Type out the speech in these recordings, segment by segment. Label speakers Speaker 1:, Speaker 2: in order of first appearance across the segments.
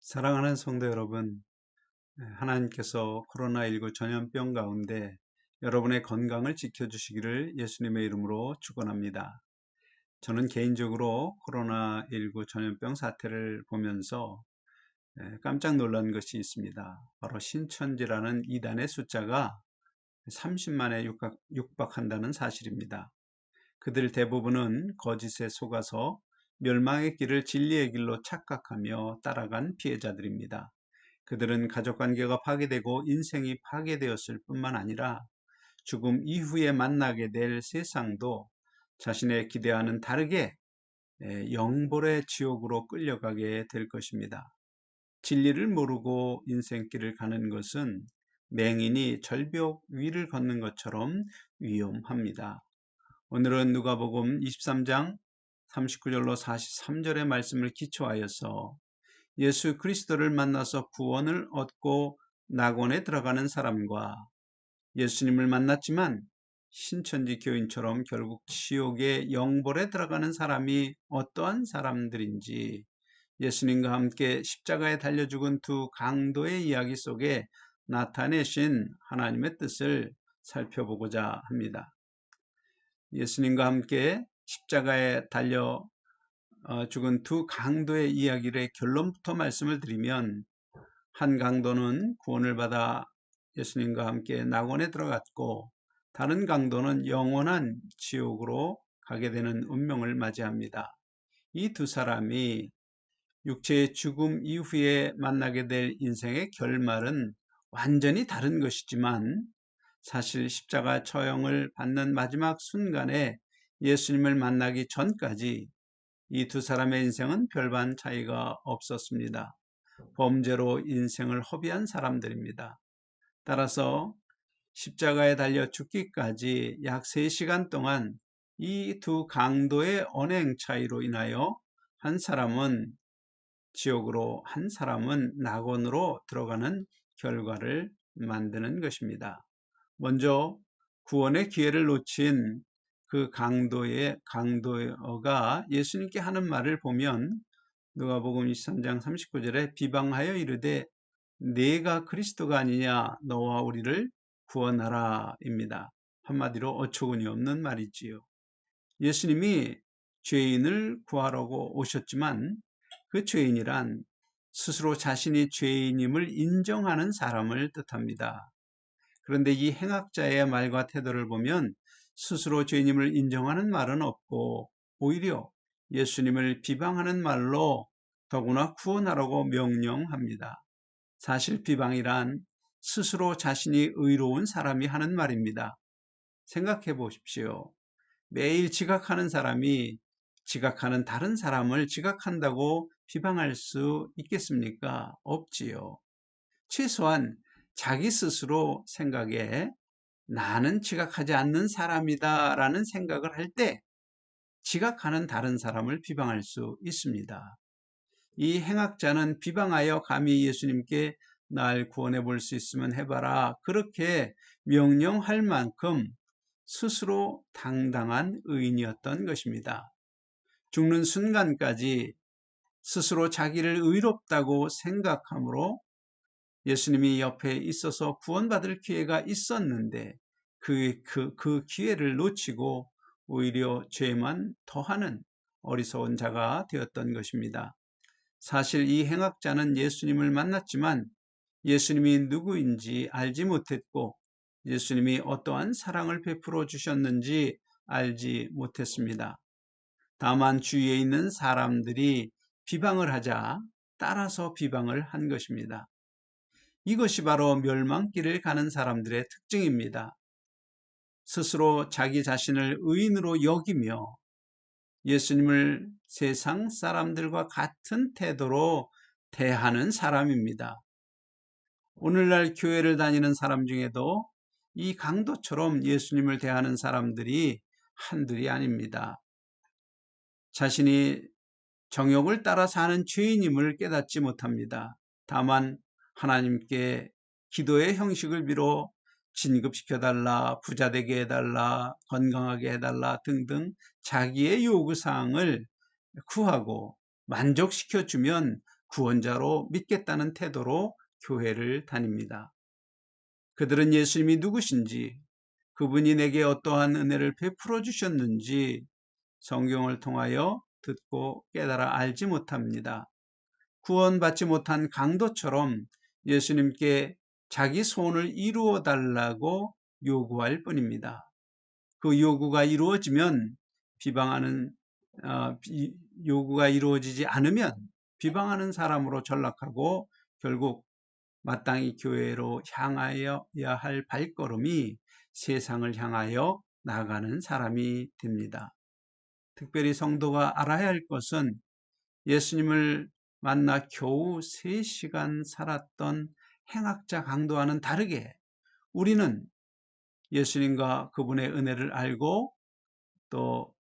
Speaker 1: 사랑하는 성도 여러분, 하나님께서 코로나19 전염병 가운데 여러분의 건강을 지켜주시기를 예수님의 이름으로 축원합니다. 저는 개인적으로 코로나19 전염병 사태를 보면서 깜짝 놀란 것이 있습니다. 바로 신천지라는 이단의 숫자가 30만에 육박한다는 사실입니다. 그들 대부분은 거짓에 속아서 멸망의 길을 진리의 길로 착각하며 따라간 피해자들입니다. 그들은 가족관계가 파괴되고 인생이 파괴되었을 뿐만 아니라 죽음 이후에 만나게 될 세상도 자신의 기대와는 다르게 영벌의 지옥으로 끌려가게 될 것입니다. 진리를 모르고 인생길을 가는 것은 맹인이 절벽 위를 걷는 것처럼 위험합니다. 오늘은 누가복음 23장 39절로 43절의 말씀을 기초하여서 예수 그리스도를 만나서 구원을 얻고 낙원에 들어가는 사람과 예수님을 만났지만 신천지 교인처럼 결국 지옥의 영벌에 들어가는 사람이 어떠한 사람들인지 예수님과 함께 십자가에 달려 죽은 두 강도의 이야기 속에 나타내신 하나님의 뜻을 살펴보고자 합니다. 예수님과 함께 십자가에 달려 죽은 두 강도의 이야기의 결론부터 말씀을 드리면, 한 강도는 구원을 받아 예수님과 함께 낙원에 들어갔고 다른 강도는 영원한 지옥으로 가게 되는 운명을 맞이합니다. 이 두 사람이 육체의 죽음 이후에 만나게 될 인생의 결말은 완전히 다른 것이지만, 사실 십자가 처형을 받는 마지막 순간에 예수님을 만나기 전까지 이 두 사람의 인생은 별반 차이가 없었습니다. 범죄로 인생을 허비한 사람들입니다. 따라서 십자가에 달려 죽기까지 약 3시간 동안 이 두 강도의 언행 차이로 인하여 한 사람은 지옥으로, 한 사람은 낙원으로 들어가는 결과를 만드는 것입니다. 먼저 구원의 기회를 놓친 그 강도가 예수님께 하는 말을 보면, 누가복음 23장 39절에 비방하여 이르되 네가 그리스도가 아니냐, 너와 우리를 구원하라 입니다. 한마디로 어처구니 없는 말이지요. 예수님이 죄인을 구하려고 오셨지만 그 죄인이란 스스로 자신이 죄인임을 인정하는 사람을 뜻합니다. 그런데 이 행악자의 말과 태도를 보면 스스로 죄인임을 인정하는 말은 없고 오히려 예수님을 비방하는 말로 더구나 구원하라고 명령합니다. 사실 비방이란 스스로 자신이 의로운 사람이 하는 말입니다. 생각해 보십시오. 매일 지각하는 사람이 지각하는 다른 사람을 지각한다고 비방할 수 있겠습니까? 없지요. 최소한 자기 스스로 생각에 나는 지각하지 않는 사람이다 라는 생각을 할 때 지각하는 다른 사람을 비방할 수 있습니다. 이 행악자는 비방하여 감히 예수님께 날 구원해 볼 수 있으면 해봐라, 그렇게 명령할 만큼 스스로 당당한 의인이었던 것입니다. 죽는 순간까지 스스로 자기를 의롭다고 생각함으로 예수님이 옆에 있어서 구원받을 기회가 있었는데 그 기회를 놓치고 오히려 죄만 더하는 어리석은 자가 되었던 것입니다. 사실 이 행악자는 예수님을 만났지만 예수님이 누구인지 알지 못했고 예수님이 어떠한 사랑을 베풀어 주셨는지 알지 못했습니다. 다만 주위에 있는 사람들이 비방을 하자 따라서 비방을 한 것입니다. 이것이 바로 멸망길을 가는 사람들의 특징입니다. 스스로 자기 자신을 의인으로 여기며 예수님을 세상 사람들과 같은 태도로 대하는 사람입니다. 오늘날 교회를 다니는 사람 중에도 이 강도처럼 예수님을 대하는 사람들이 한둘이 아닙니다. 자신이 정욕을 따라 사는 죄인임을 깨닫지 못합니다. 다만 하나님께 기도의 형식을 빌어 진급시켜달라, 부자되게 해달라, 건강하게 해달라 등등 자기의 요구사항을 구하고 만족시켜주면 구원자로 믿겠다는 태도로 교회를 다닙니다. 그들은 예수님이 누구신지, 그분이 내게 어떠한 은혜를 베풀어 주셨는지 성경을 통하여 듣고 깨달아 알지 못합니다. 구원받지 못한 강도처럼 예수님께 자기 소원을 이루어 달라고 요구할 뿐입니다. 그 요구가 이루어지면 요구가 이루어지지 않으면 비방하는 사람으로 전락하고 결국 마땅히 교회로 향하여야 할 발걸음이 세상을 향하여 나아가는 사람이 됩니다. 특별히 성도가 알아야 할 것은 예수님을 만나 겨우 3시간 살았던 행악자 강도와는 다르게 우리는 예수님과 그분의 은혜를 알고 또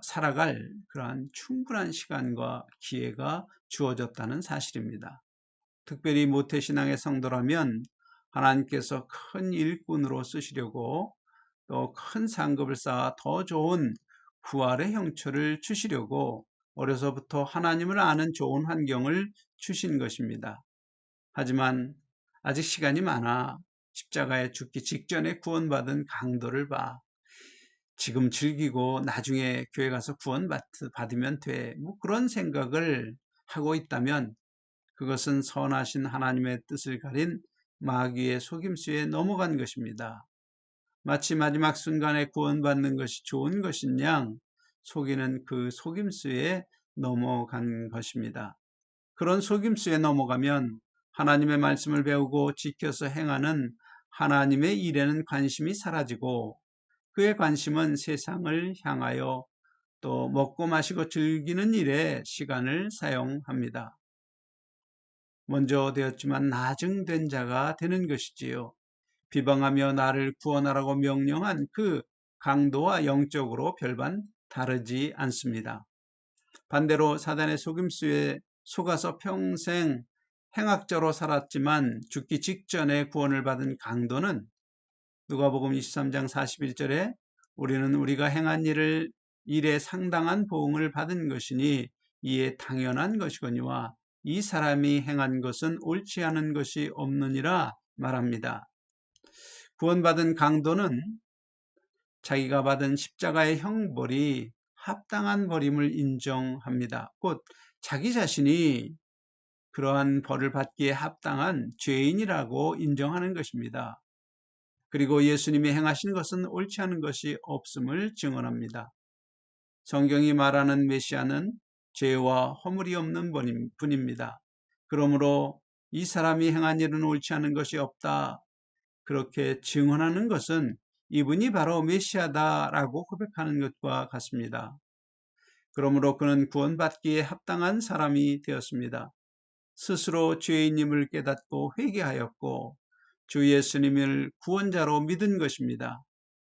Speaker 1: 살아갈 그러한 충분한 시간과 기회가 주어졌다는 사실입니다. 특별히 모태신앙의 성도라면 하나님께서 큰 일꾼으로 쓰시려고 또 큰 상급을 쌓아 더 좋은 부활의 형처를 주시려고 어려서부터 하나님을 아는 좋은 환경을 주신 것입니다. 하지만 아직 시간이 많아 십자가에 죽기 직전에 구원받은 강도를 봐. 지금 즐기고 나중에 교회 가서 구원받으면 돼. 그런 생각을 하고 있다면 그것은 선하신 하나님의 뜻을 가린 마귀의 속임수에 넘어간 것입니다. 마치 마지막 순간에 구원받는 것이 좋은 것인 양 속이는 그 속임수에 넘어간 것입니다. 그런 속임수에 넘어가면 하나님의 말씀을 배우고 지켜서 행하는 하나님의 일에는 관심이 사라지고 그의 관심은 세상을 향하여 또 먹고 마시고 즐기는 일에 시간을 사용합니다. 먼저 되었지만 나중된 자가 되는 것이지요. 비방하며 나를 구원하라고 명령한 그 강도와 영적으로 별반 다르지 않습니다. 반대로 사단의 속임수에 속아서 평생 행악자로 살았지만 죽기 직전에 구원을 받은 강도는 누가복음 23장 41절에 우리는 우리가 행한 일에 상당한 보응을 받은 것이니 이에 당연한 것이거니와 이 사람이 행한 것은 옳지 않은 것이 없느니라 말합니다. 구원받은 강도는 자기가 받은 십자가의 형벌이 합당한 벌임을 인정합니다. 곧 자기 자신이 그러한 벌을 받기에 합당한 죄인이라고 인정하는 것입니다. 그리고 예수님이 행하신 것은 옳지 않은 것이 없음을 증언합니다. 성경이 말하는 메시아는 죄와 허물이 없는 분입니다. 그러므로 이 사람이 행한 일은 옳지 않은 것이 없다. 그렇게 증언하는 것은 이분이 바로 메시아다라고 고백하는 것과 같습니다. 그러므로 그는 구원받기에 합당한 사람이 되었습니다. 스스로 죄인임을 깨닫고 회개하였고 주 예수님을 구원자로 믿은 것입니다.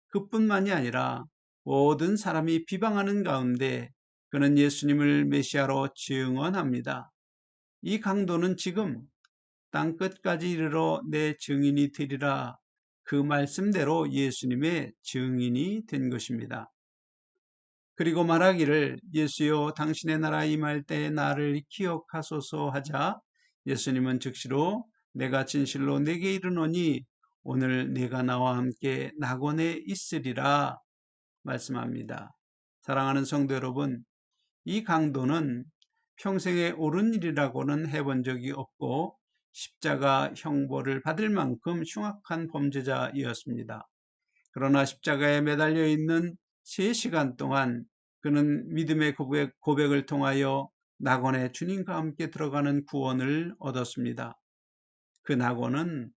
Speaker 1: 그뿐만이 아니라 모든 사람이 비방하는 가운데 그는 예수님을 메시아로 증언합니다. 이 강도는 지금 땅끝까지 이르러 내 증인이 되리라 그 말씀대로 예수님의 증인이 된 것입니다. 그리고 말하기를 예수여 당신의 나라 임할 때 나를 기억하소서 하자 예수님은 즉시로 내가 진실로 내게 이르노니 오늘 내가 나와 함께 낙원에 있으리라 말씀합니다. 사랑하는 성도 여러분, 이 강도는 평생에 옳은 일이라고는 해본 적이 없고 십자가 형벌을 받을 만큼 흉악한 범죄자이었습니다. 그러나 십자가에 매달려 있는 3시간 동안 그는 믿음의 고백을 통하여 낙원에 주님과 함께 들어가는 구원을 얻었습니다. 그 낙원은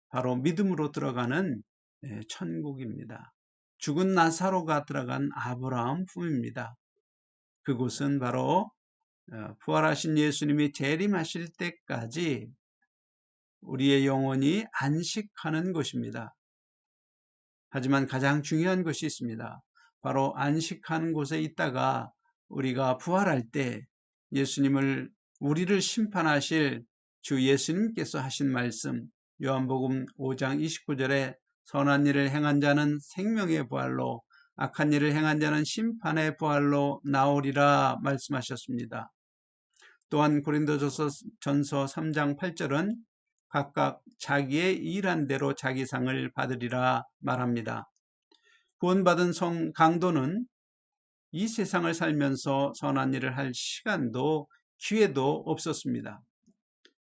Speaker 1: 바로 믿음으로 들어가는 천국입니다. 죽은 나사로가 들어간 아브라함 품입니다. 그곳은 바로 부활하신 예수님이 재림하실 때까지 우리의 영혼이 안식하는 곳입니다. 하지만 가장 중요한 것이 있습니다. 바로 안식하는 곳에 있다가 우리가 부활할 때 우리를 심판하실 주 예수님께서 하신 말씀 요한복음 5장 29절에 선한 일을 행한 자는 생명의 부활로 악한 일을 행한 자는 심판의 부활로 나오리라 말씀하셨습니다. 또한 고린도전서 3장 8절은 각각 자기의 일한 대로 자기 상을 받으리라 말합니다. 구원받은 성 강도는 이 세상을 살면서 선한 일을 할 시간도 기회도 없었습니다.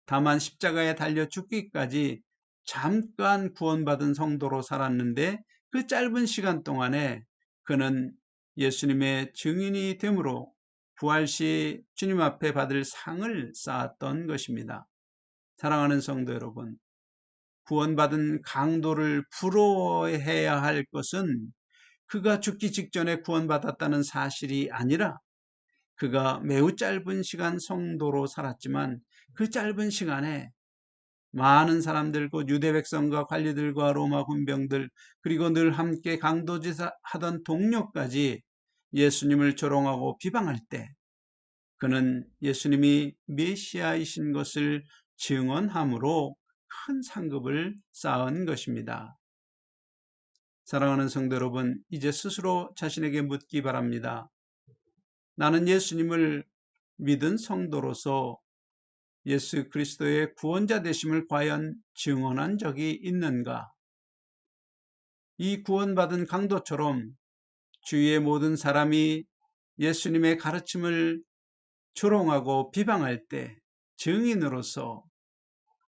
Speaker 1: 다만 십자가에 달려 죽기까지 잠깐 구원받은 성도로 살았는데 그 짧은 시간 동안에 그는 예수님의 증인이 되므로 부활 시 주님 앞에 받을 상을 쌓았던 것입니다. 사랑하는 성도 여러분, 구원받은 강도를 부러워해야 할 것은 그가 죽기 직전에 구원받았다는 사실이 아니라 그가 매우 짧은 시간 성도로 살았지만 그 짧은 시간에 많은 사람들, 곧 유대 백성과 관리들과 로마 군병들, 그리고 늘 함께 강도짓하던 동료까지 예수님을 조롱하고 비방할 때 그는 예수님이 메시아이신 것을 증언함으로 큰 상급을 쌓은 것입니다. 사랑하는 성도 여러분, 이제 스스로 자신에게 묻기 바랍니다. 나는 예수님을 믿은 성도로서 예수 그리스도의 구원자 되심을 과연 증언한 적이 있는가? 이 구원받은 강도처럼 주위의 모든 사람이 예수님의 가르침을 조롱하고 비방할 때 증인으로서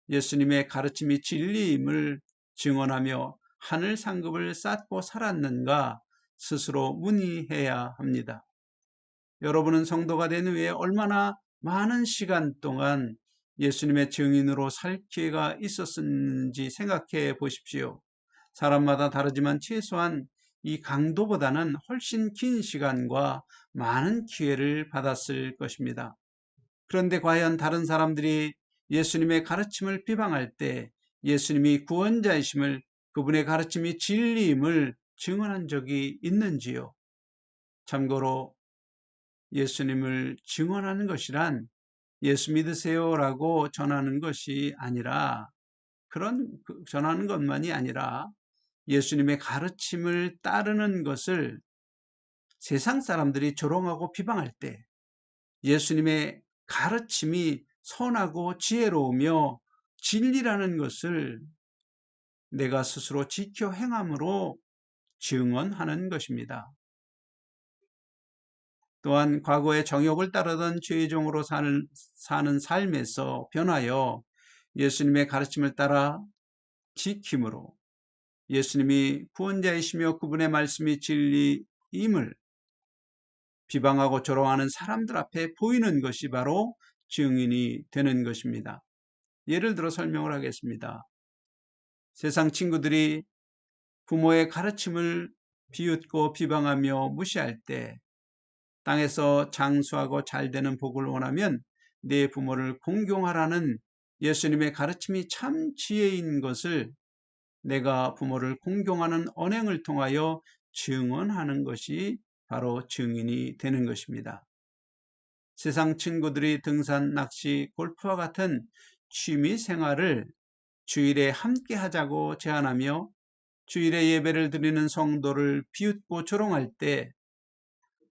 Speaker 1: 예수님의 가르침이 진리임을 증언하며 하늘 상급을 쌓고 살았는가 스스로 문의해야 합니다. 여러분은 성도가 된 후에 얼마나 많은 시간 동안 예수님의 증인으로 살 기회가 있었는지 생각해 보십시오. 사람마다 다르지만 최소한 이 강도보다는 훨씬 긴 시간과 많은 기회를 받았을 것입니다. 그런데 과연 다른 사람들이 예수님의 가르침을 비방할 때 예수님이 구원자이심을, 그분의 가르침이 진리임을 증언한 적이 있는지요? 참고로 예수님을 증언하는 것이란 예수 믿으세요라고 전하는 것이 아니라, 전하는 것만이 아니라 예수님의 가르침을 따르는 것을 세상 사람들이 조롱하고 비방할 때 예수님의 가르침이 선하고 지혜로우며 진리라는 것을 내가 스스로 지켜 행함으로 증언하는 것입니다. 또한 과거에 정욕을 따르던 죄종으로 사는 삶에서 변하여 예수님의 가르침을 따라 지킴으로 예수님이 구원자이시며 그분의 말씀이 진리임을 비방하고 조롱하는 사람들 앞에 보이는 것이 바로 증인이 되는 것입니다. 예를 들어 설명을 하겠습니다. 세상 친구들이 부모의 가르침을 비웃고 비방하며 무시할 때 땅에서 장수하고 잘되는 복을 원하면 내 부모를 공경하라는 예수님의 가르침이 참 지혜인 것을 내가 부모를 공경하는 언행을 통하여 증언하는 것이 바로 증인이 되는 것입니다. 세상 친구들이 등산, 낚시, 골프와 같은 취미 생활을 주일에 함께 하자고 제안하며 주일에 예배를 드리는 성도를 비웃고 조롱할 때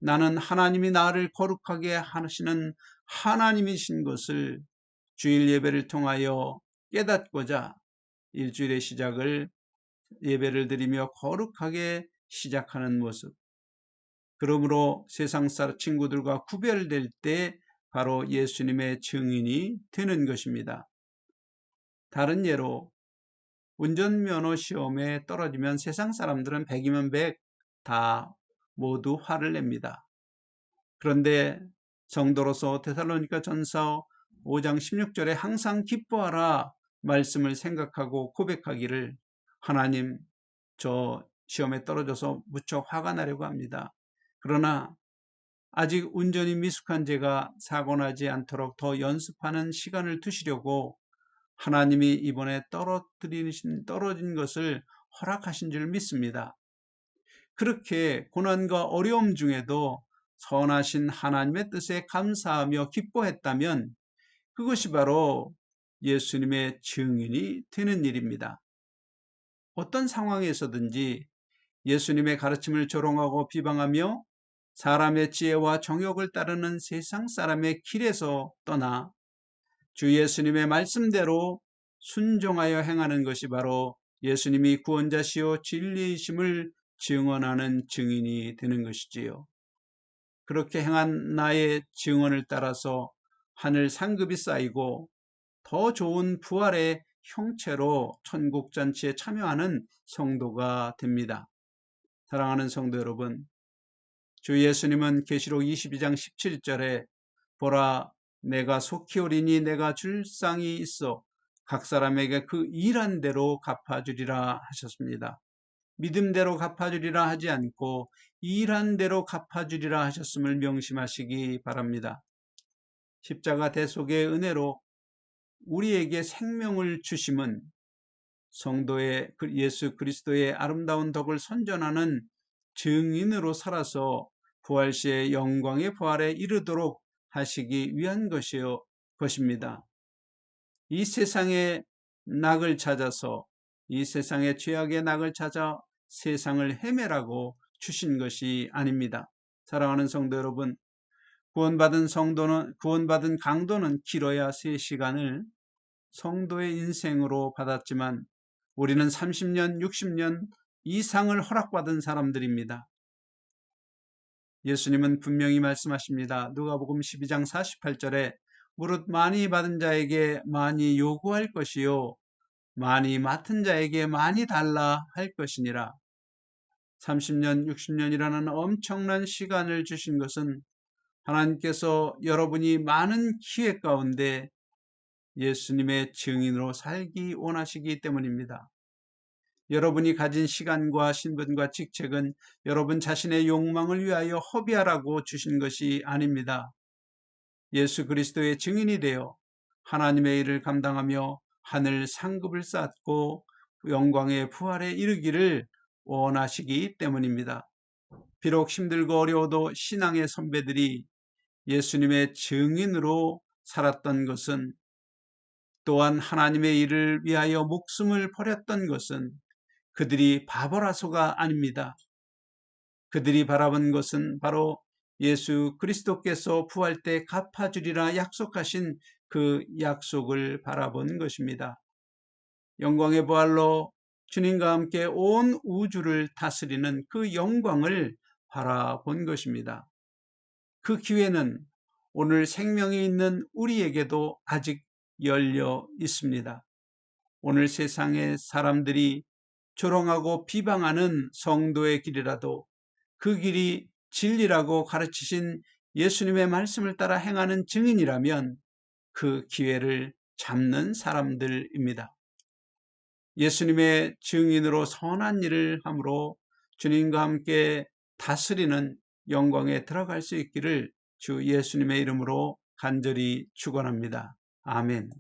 Speaker 1: 나는 하나님이 나를 거룩하게 하시는 하나님이신 것을 주일 예배를 통하여 깨닫고자 일주일의 시작을 예배를 드리며 거룩하게 시작하는 모습. 그러므로 세상 사람 친구들과 구별될 때 바로 예수님의 증인이 되는 것입니다. 다른 예로 운전면허 시험에 떨어지면 세상 사람들은 100이면 100 다 모두 화를 냅니다. 그런데 성도로서 데살로니가 전서 5장 16절에 항상 기뻐하라 말씀을 생각하고 고백하기를 하나님, 저 시험에 떨어져서 무척 화가 나려고 합니다. 그러나 아직 운전이 미숙한 제가 사고 나지 않도록 더 연습하는 시간을 두시려고 하나님이 이번에 떨어진 것을 허락하신 줄 믿습니다. 그렇게 고난과 어려움 중에도 선하신 하나님의 뜻에 감사하며 기뻐했다면 그것이 바로 예수님의 증인이 되는 일입니다. 어떤 상황에서든지 예수님의 가르침을 조롱하고 비방하며 사람의 지혜와 정욕을 따르는 세상 사람의 길에서 떠나 주 예수님의 말씀대로 순종하여 행하는 것이 바로 예수님이 구원자시요 진리이심을 증언하는 증인이 되는 것이지요. 그렇게 행한 나의 증언을 따라서 하늘 상급이 쌓이고 더 좋은 부활의 형체로 천국 잔치에 참여하는 성도가 됩니다. 사랑하는 성도 여러분, 주 예수님은 계시록 22장 17절에 보라 내가 속히 오리니 내가 줄 상이 있어 각 사람에게 그 일한 대로 갚아주리라 하셨습니다. 믿음대로 갚아주리라 하지 않고 일한 대로 갚아주리라 하셨음을 명심하시기 바랍니다. 십자가 대속의 은혜로 우리에게 생명을 주심은 성도의 예수 그리스도의 아름다운 덕을 선전하는 증인으로 살아서 부활시의 영광의 부활에 이르도록 하시기 위한 것입니다. 이 세상의 낙을 찾아서 이 세상의 죄악의 낙을 찾아 세상을 헤매라고 주신 것이 아닙니다. 사랑하는 성도 여러분, 구원받은 강도는 길어야 3시간을 성도의 인생으로 받았지만 우리는 30년, 60년 이상을 허락받은 사람들입니다. 예수님은 분명히 말씀하십니다. 누가복음 12장 48절에 무릇 많이 받은 자에게 많이 요구할 것이요 많이 맡은 자에게 많이 달라 할 것이니라. 30년, 60년이라는 엄청난 시간을 주신 것은 하나님께서 여러분이 많은 기회 가운데 예수님의 증인으로 살기 원하시기 때문입니다. 여러분이 가진 시간과 신분과 직책은 여러분 자신의 욕망을 위하여 허비하라고 주신 것이 아닙니다. 예수 그리스도의 증인이 되어 하나님의 일을 감당하며 하늘 상급을 쌓고 영광의 부활에 이르기를 원하시기 때문입니다. 비록 힘들고 어려워도 신앙의 선배들이 예수님의 증인으로 살았던 것은, 또한 하나님의 일을 위하여 목숨을 버렸던 것은 그들이 바보라서가 아닙니다. 그들이 바라본 것은 바로 예수 그리스도께서 부활 때 갚아주리라 약속하신 그 약속을 바라본 것입니다. 영광의 부활로 주님과 함께 온 우주를 다스리는 그 영광을 바라본 것입니다. 그 기회는 오늘 생명이 있는 우리에게도 아직 열려 있습니다. 오늘 세상의 사람들이 조롱하고 비방하는 성도의 길이라도 그 길이 진리라고 가르치신 예수님의 말씀을 따라 행하는 증인이라면 그 기회를 잡는 사람들입니다. 예수님의 증인으로 선한 일을 함으로 주님과 함께 다스리는 영광에 들어갈 수 있기를 주 예수님의 이름으로 간절히 축원합니다. 아멘.